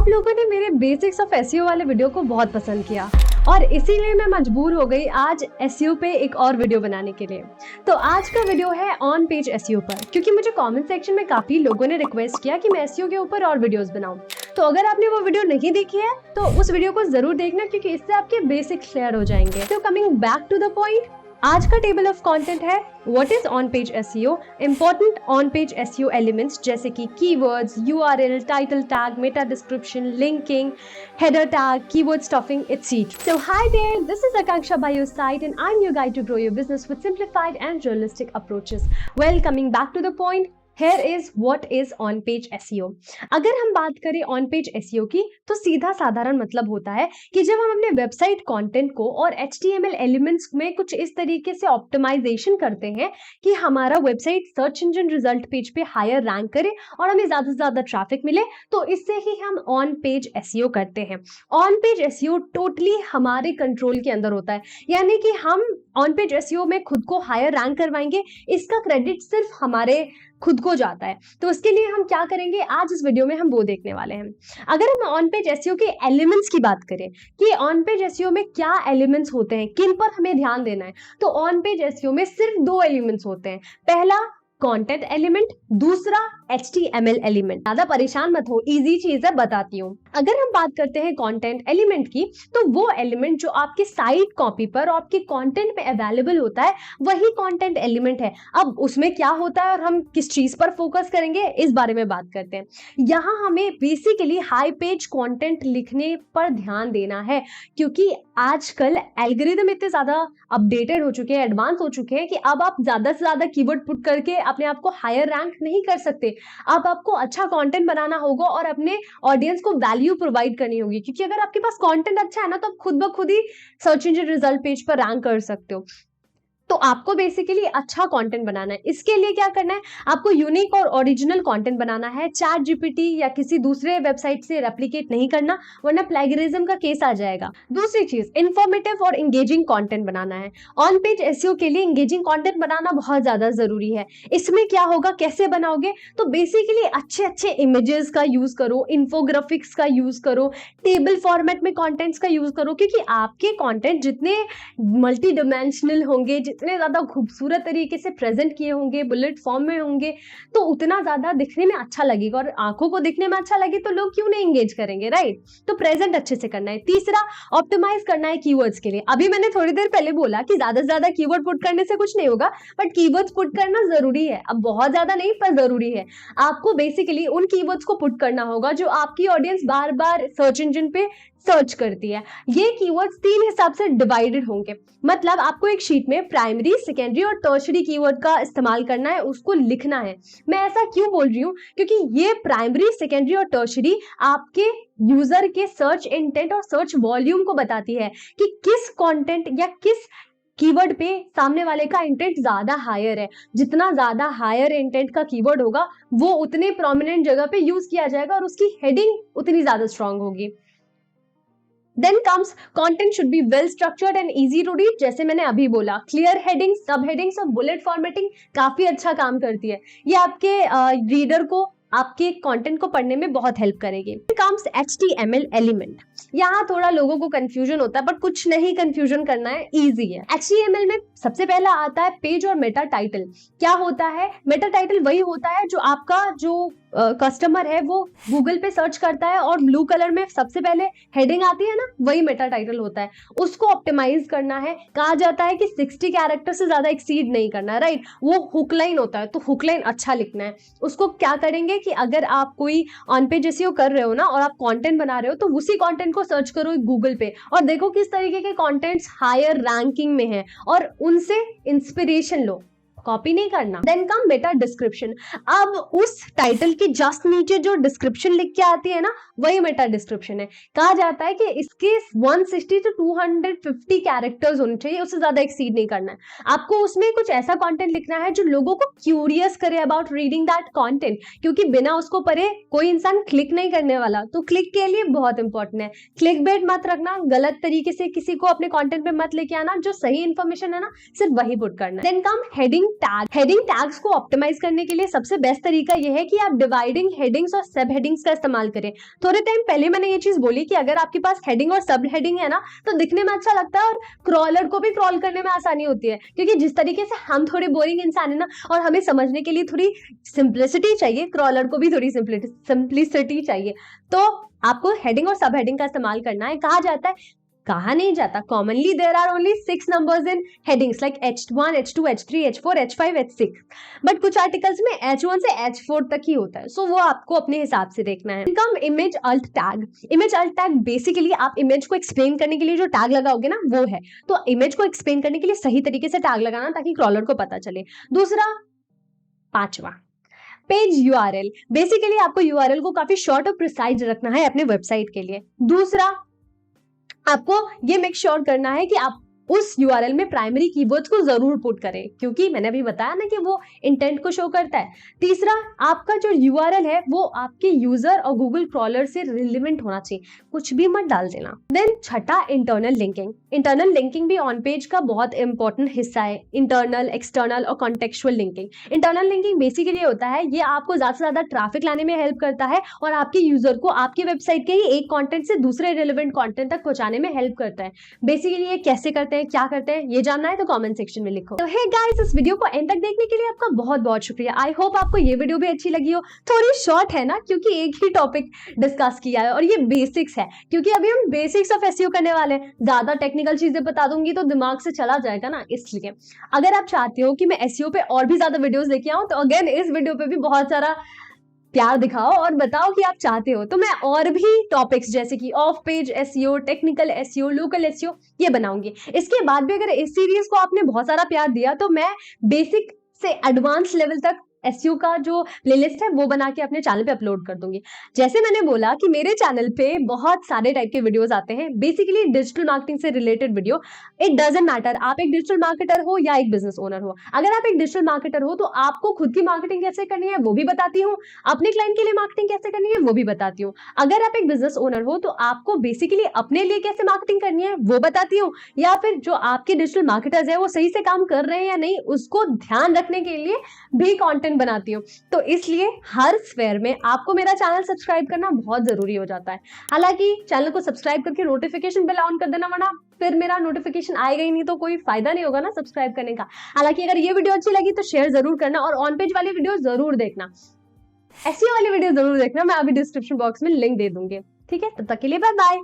आप लोगों ने मेरे बेसिक्स ऑफ एसईओ वाले वीडियो को बहुत पसंद किया और इसीलिए मैं मजबूर हो गई आज एसईओ पे एक और वीडियो बनाने के लिए। तो आज का वीडियो है ऑन पेज एसईओ पर, क्योंकि मुझे कमेंट सेक्शन में काफी लोगों ने रिक्वेस्ट किया कि मैं एसईओ के ऊपर और वीडियोस बनाऊं। तो अगर आपने वो वीडियो नहीं देखी है तो उस वीडियो को जरूर देखना, क्योंकि इससे आपके बेसिक्स क्लियर हो जाएंगे। तो coming back to the point, आज का टेबल ऑफ कंटेंट है what is on page SEO, important on page SEO elements जैसे कि keywords, URL, title tag, meta description, linking, header tag, keyword stuffing, etc. So hi there, this is Akanksha by your side and I'm your guide to grow your business with simplified and realistic approaches. Well, coming back to the point, here is what is on page SEO. अगर हम बात करें on page SEO की तो सीधा साधारण मतलब होता है कि जब हम अपने वेबसाइट कंटेंट को और HTML एलिमेंट्स में कुछ इस तरीके से ऑप्टिमाइजेशन करते हैं कि हमारा website search engine result page पे हायर रैंक करे और हमें ज्यादा से ज्यादा ट्रैफिक मिले, तो इससे ही हम ऑन पेज SEO करते हैं। ऑन पेज SEO टोटली हमारे कंट्रोल के अंदर होता है, यानी कि हम ऑन पेज SEO में खुद को हायर रैंक करवाएंगे, इसका क्रेडिट सिर्फ हमारे खुद को जाता है। तो उसके लिए हम क्या करेंगे, आज इस वीडियो में हम वो देखने वाले हैं। अगर हम ऑन पेज एसईओ के एलिमेंट्स की बात करें कि ऑन पेज एसईओ में क्या एलिमेंट्स होते हैं, किन पर हमें ध्यान देना है, तो ऑन पेज एसईओ में सिर्फ दो एलिमेंट्स होते हैं। पहला कंटेंट एलिमेंट, दूसरा HTML एलिमेंट। ज्यादा परेशान मत हो, इजी चीज है, बताती हूँ। अगर हम बात करते हैं कंटेंट एलिमेंट की, तो वो एलिमेंट जो आपके साइट कॉपी पर और आपके कंटेंट में अवेलेबल होता है वही कंटेंट एलिमेंट है। अब उसमें क्या होता है और हम किस चीज पर फोकस करेंगे, इस बारे में बात करते हैं। यहाँ हमें बेसिकली हाई पेज कंटेंट लिखने पर ध्यान देना है, क्योंकि आजकल एल्गोरिदम इतने ज्यादा अपडेटेड हो चुके हैं, एडवांस हो चुके हैं कि अब आप ज्यादा से ज्यादा कीवर्ड पुट करके अपने आप को हायर रैंक नहीं कर सकते। अब आपको अच्छा कंटेंट बनाना होगा और अपने ऑडियंस को वैल्यू प्रोवाइड करनी होगी, क्योंकि अगर आपके पास कंटेंट अच्छा है ना, तो आप खुद ब खुद ही सर्च इंजन रिजल्ट पेज पर रैंक कर सकते हो। तो आपको बेसिकली अच्छा कंटेंट बनाना है। इसके लिए क्या करना है, आपको यूनिक और ओरिजिनल कंटेंट बनाना है। चैट जीपीटी या किसी दूसरे वेबसाइट से रेप्लिकेट नहीं करना, वरना प्लेगरिज्म का केस आ जाएगा। दूसरी चीज, इंफॉर्मेटिव और एंगेजिंग कंटेंट बनाना है। ऑन पेज एसईओ के लिए एंगेजिंग कंटेंट बनाना बहुत ज्यादा जरूरी है। इसमें क्या होगा, कैसे बनाओगे, तो बेसिकली अच्छे अच्छे इमेजेस का यूज करो, इन्फोग्राफिक्स का यूज करो, टेबल फॉर्मेट में कंटेंट्स का यूज करो, क्योंकि आपके कंटेंट जितने मल्टी डिमेंशनल होंगे, इतने ज्यादा खूबसूरत तरीके से प्रेजेंट किए होंगे, बुलेट फॉर्म में होंगे, तो उतना ज्यादा दिखने में अच्छा लगेगा, और आंखों को दिखने में अच्छा लगे तो लोग क्यों नहीं एंगेज करेंगे, राइट। तो प्रेजेंट अच्छे से करना है। तीसरा, ऑप्टिमाइज करना है कीवर्ड्स के लिए। अभी मैंने थोड़ी देर पहले बोला कि ज्यादा से ज्यादा कीवर्ड पुट करने से कुछ नहीं होगा, बट कीवर्ड्स पुट करना जरूरी है। अब बहुत ज्यादा नहीं, पर जरूरी है। आपको बेसिकली उन कीवर्ड्स को पुट करना होगा जो आपकी ऑडियंस बार बार सर्च इंजन पे सर्च करती है। ये कीवर्ड्स तीन हिसाब से डिवाइडेड होंगे, मतलब आपको एक शीट में प्राइमरी, सेकेंडरी और टर्शरी कीवर्ड का इस्तेमाल करना है, उसको लिखना है। मैं ऐसा क्यों बोल रही हूँ, क्योंकि ये प्राइमरी, सेकेंडरी और टर्शरी आपके यूजर के सर्च इंटेंट और सर्च वॉल्यूम को बताती है कि किस कंटेंट या किस कीवर्ड पे सामने वाले का इंटेंट ज्यादा हायर है। जितना ज्यादा हायर इंटेंट का कीवर्ड होगा, वो उतने प्रोमिनेंट जगह पे यूज किया जाएगा और उसकी हेडिंग उतनी ज्यादा स्ट्रांग होगी। Then comes content should be well structured and easy to read। जैसे मैंने अभी बोला, क्लियर हेडिंग्स, सब हेडिंग्स और बुलेट फॉर्मेटिंग काफी अच्छा काम करती है। ये आपके रीडर को आपके कंटेंट को पढ़ने में बहुत हेल्प करेगी। Comes HTML element. यहाँ थोड़ा लोगों को कंफ्यूजन होता है, बट कुछ नहीं कंफ्यूजन करना है, इजी है। HTML में सबसे पहला आता है पेज और मेटा टाइटल। क्या होता है, मेटा टाइटल वही होता है जो आपका जो कस्टमर है वो गूगल पे सर्च करता है और ब्लू कलर में सबसे पहले हेडिंग आती है ना, वही मेटा टाइटल होता है। उसको ऑप्टिमाइज करना है। कहा जाता है कि 60 कैरेक्टर से ज्यादा एक्सीड नहीं करना है, राइट। वो हुक लाइन होता है, तो हुक लाइन अच्छा लिखना है। उसको क्या करेंगे कि अगर आप कोई ऑन पेज एसईओ कर रहे हो ना और आप कंटेंट बना रहे हो, तो उसी कंटेंट को सर्च करो गूगल पे और देखो किस तरीके के कंटेंट्स हायर रैंकिंग में हैं और उनसे इंस्पिरेशन लो, कॉपी नहीं करना। Then come meta description. अब उस टाइटल के जस्ट नीचे जो डिस्क्रिप्शन लिख के आती है ना, वही मेटा डिस्क्रिप्शन है। कहा जाता है कि इसके 160 to 250 कैरेक्टर्स होने चाहिए, उससे ज्यादा एक्सीड नहीं करना है। आपको उसमें कुछ ऐसा कंटेंट लिखना है जो लोगों को क्यूरियस करे अबाउट रीडिंग दैट कंटेंट, क्योंकि बिना उसको पढ़े कोई इंसान क्लिक नहीं करने वाला। तो क्लिक के लिए बहुत इंपॉर्टेंट है। क्लिक बेट मत रखना, गलत तरीके से किसी को अपने कंटेंट पे मत लेके आना। जो सही इंफॉर्मेशन है ना, सिर्फ वही पुट करना है। Then come heading tag. Heading tags को ऑप्टिमाइज करने के लिए सबसे बेस्ट तरीका यह है कि आप डिवाइडिंग हेडिंग्स और सब हेडिंग्स का इस्तेमाल करें। थोड़े टाइम पहले मैंने ये चीज बोली कि अगर आपके पास हेडिंग और सब हेडिंग है ना, तो दिखने में अच्छा लगता है और क्रॉलर को भी क्रॉल करने में आसानी होती है, क्योंकि जिस तरीके से हम थोड़े बोरिंग इंसान है ना, और हमें समझने के लिए थोड़ी सिंप्लिसिटी चाहिए, क्रॉलर को भी थोड़ी सिंप्लिसिटी चाहिए। तो आपको हेडिंग और सब हेडिंग का इस्तेमाल करना है। कहा जाता है, कहा नहीं जाता, commonly there are only 6 numbers in headings like H1, H2, H3, H4, H5, H6, but कुछ आर्टिकल्स में H1 से H4 तक ही होता है, सो वो आपको अपने हिसाब से देखना है। Come image alt tag. Image alt tag basically आप इमेज को एक्सप्लेन करने के लिए जो टैग लगाओगे ना, वो है। तो इमेज को एक्सप्लेन करने के लिए सही तरीके से टैग लगाना ताकि क्रॉलर को पता चले। दूसरा, पांचवा, पेज यूआरएल। बेसिकली आपको यूआरएल को काफी शॉर्ट और प्रिसाइज रखना है अपने वेबसाइट के लिए। दूसरा, आपको ये मेक श्योर करना है कि आप उस यूआरएल में प्राइमरी कीवर्ड्स को जरूर पुट करें, क्योंकि मैंने अभी बताया ना कि वो इंटेंट को शो करता है। तीसरा, आपका जो यूआरएल है वो आपके यूजर और गूगल क्रॉलर से रिलेवेंट होना चाहिए, कुछ भी मत डाल देना। देन छठा, इंटरनल लिंकिंग। इंटरनल लिंकिंग भी ऑन पेज का बहुत इंपॉर्टेंट हिस्सा है। इंटरनल, एक्सटर्नल और contextual linking. Internal linking basically होता है, ये आपको ज्यादा से ज्यादा ट्रैफिक लाने में हेल्प करता है और आपके यूजर को आपकी वेबसाइट के ही एक कंटेंट से दूसरे रिलेवेंट कंटेंट तक पहुंचाने में हेल्प करता है। बेसिकली ये कैसे करते हैं, क्या करते हैं, ये जानना है तो कमेंट सेक्शन में लिखो। तो हे गाइस, इस वीडियो को एंड तक देखने के लिए आपका बहुत बहुत शुक्रिया। आई होप आपको ये वीडियो भी अच्छी लगी हो। थोड़ी शॉर्ट है ना, क्योंकि एक ही टॉपिक डिस्कस किया है और ये बेसिक्स है, क्योंकि अभी हम बेसिक्स ऑफ एसईओ करने वाले हैं। ज्यादा टेक्निकल चीजें बता दूंगी तो दिमाग से चला जाएगा ना, इसलिए अगर आप चाहते हो कि मैं एसईओ पे और भी ज्यादा वीडियोस लेके आऊं, तो अगेन इस वीडियो पे भी बहुत सारा प्यार दिखाओ और बताओ कि आप चाहते हो, तो मैं और भी टॉपिक्स जैसे कि of page SEO, technical SEO, local SEO ये बनाऊंगी। इसके बाद भी अगर इस सीरीज को आपने बहुत सारा प्यार दिया तो मैं बेसिक से एडवांस लेवल तक एसईओ का जो प्लेलिस्ट है वो बना के अपने चैनल पे अपलोड कर दूंगी। जैसे मैंने बोला कि मेरे चैनल पे बहुत सारे टाइप के वीडियोस आते हैं, बेसिकली डिजिटल मार्केटिंग से related video. It doesn't matter आप एक डिजिटल मार्केटर हो या एक बिजनेस ओनर हो। अगर आप एक डिजिटल मार्केटर हो तो आपको खुद की मार्केटिंग कैसे करनी है वो भी बताती हूँ, अपने क्लाइंट के लिए मार्केटिंग कैसे करनी है वो भी बताती हूँ। अगर आप एक बिजनेस ओनर हो तो आपको बेसिकली अपने लिए कैसे मार्केटिंग करनी है वो बताती हूँ, या फिर जो आपके डिजिटल मार्केटर्स है वो सही से काम कर रहे हैं या नहीं उसको ध्यान रखने के लिए भी कंटेंट बनाती हूँ। तो इसलिए हर स्फेयर में आपको मेरा चैनल सब्सक्राइब करना बहुत जरूरी हो जाता है। हालांकि चैनल को सब्सक्राइब करके नोटिफिकेशन बेल ऑन कर देना, वरना फिर मेरा नोटिफिकेशन आएगा ही नहीं तो कोई फायदा नहीं होगा ना सब्सक्राइब करने का। हालांकि अगर ये वीडियो अच्छी लगी तो शेयर जरूर करना और ऑन पेज वाली वीडियो जरूर देखना, एसईओ वाली वीडियो जरूर देखना। मैं अभी डिस्क्रिप्शन बॉक्स में लिंक दे दूंगी। ठीक है, तब तक के लिए बाय बाय।